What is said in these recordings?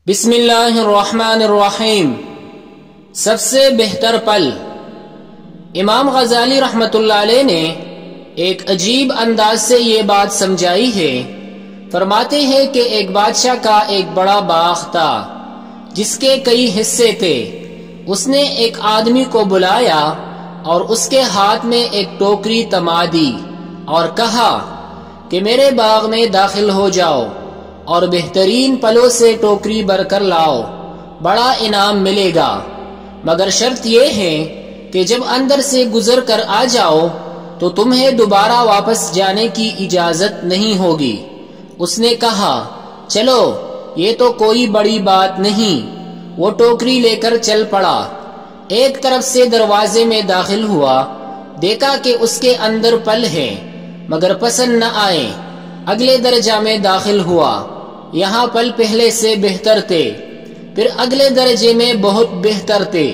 بسم اللہ الرحمن الرحیم۔ سب سے بہتر پل۔ امام غزالی رحمت اللہ علیہ نے ایک عجیب انداز سے یہ بات سمجھائی ہے۔ فرماتے ہیں کہ ایک بادشاہ کا ایک بڑا باغ تھا جس کے کئی حصے تھے۔ اس نے ایک آدمی کو بلایا اور اس کے ہاتھ میں ایک ٹوکری تما دی اور کہا کہ میرے باغ میں داخل ہو جاؤ اور بہترین پلوں سے ٹوکری بھر کر لاؤ، بڑا انعام ملے گا، مگر شرط یہ ہے کہ جب اندر سے گزر کر آ جاؤ تو تمہیں دوبارہ واپس جانے کی اجازت نہیں ہوگی۔ اس نے کہا چلو یہ تو کوئی بڑی بات نہیں۔ وہ ٹوکری لے کر چل پڑا، ایک طرف سے دروازے میں داخل ہوا، دیکھا کہ اس کے اندر پل ہے مگر پسند نہ آئے۔ اگلے درجہ میں داخل ہوا، یہاں پل پہلے سے بہتر تھے، پھر اگلے درجے میں بہت بہتر تھے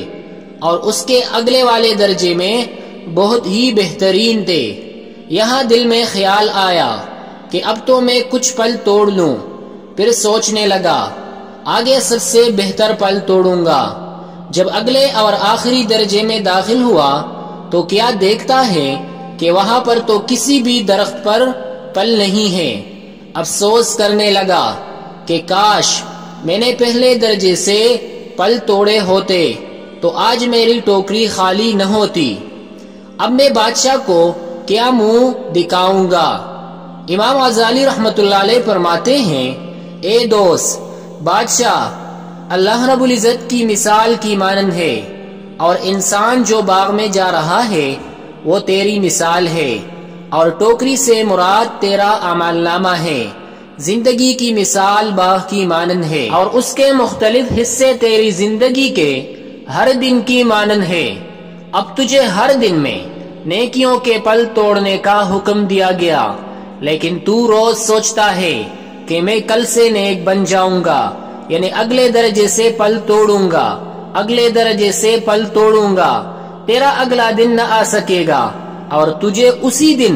اور اس کے اگلے والے درجے میں بہت ہی بہترین تھے۔ یہاں دل میں خیال آیا کہ اب تو میں کچھ پل توڑ لوں، پھر سوچنے لگا آگے سب سے بہتر پل توڑوں گا۔ جب اگلے اور آخری درجے میں داخل ہوا تو کیا دیکھتا ہے کہ وہاں پر تو کسی بھی درخت پر پل نہیں ہے۔ افسوس کرنے لگا کہ کاش میں نے پہلے درجے سے پل توڑے ہوتے تو آج میری ٹوکری خالی نہ ہوتی۔ اب میں بادشاہ کو کیا منہ دکھاؤں گا؟ امام غزالی رحمت اللہ علیہ فرماتے ہیں، اے دوست، بادشاہ اللہ رب العزت کی مثال کی مانند ہے اور انسان جو باغ میں جا رہا ہے وہ تیری مثال ہے، اور ٹوکری سے مراد تیرا اعمال نامہ ہے۔ زندگی کی مثال باغ کی مانند ہے اور اس کے مختلف حصے تیری زندگی کے ہر دن کی مانند ہے۔ اب تجھے ہر دن میں نیکیوں کے پل توڑنے کا حکم دیا گیا، لیکن تو روز سوچتا ہے کہ میں کل سے نیک بن جاؤں گا، یعنی اگلے درجے سے پل توڑوں گا، اگلے درجے سے پل توڑوں گا۔ تیرا اگلا دن نہ آ سکے گا اور تجھے اسی دن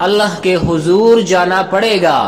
اللہ کے حضور جانا پڑے گا۔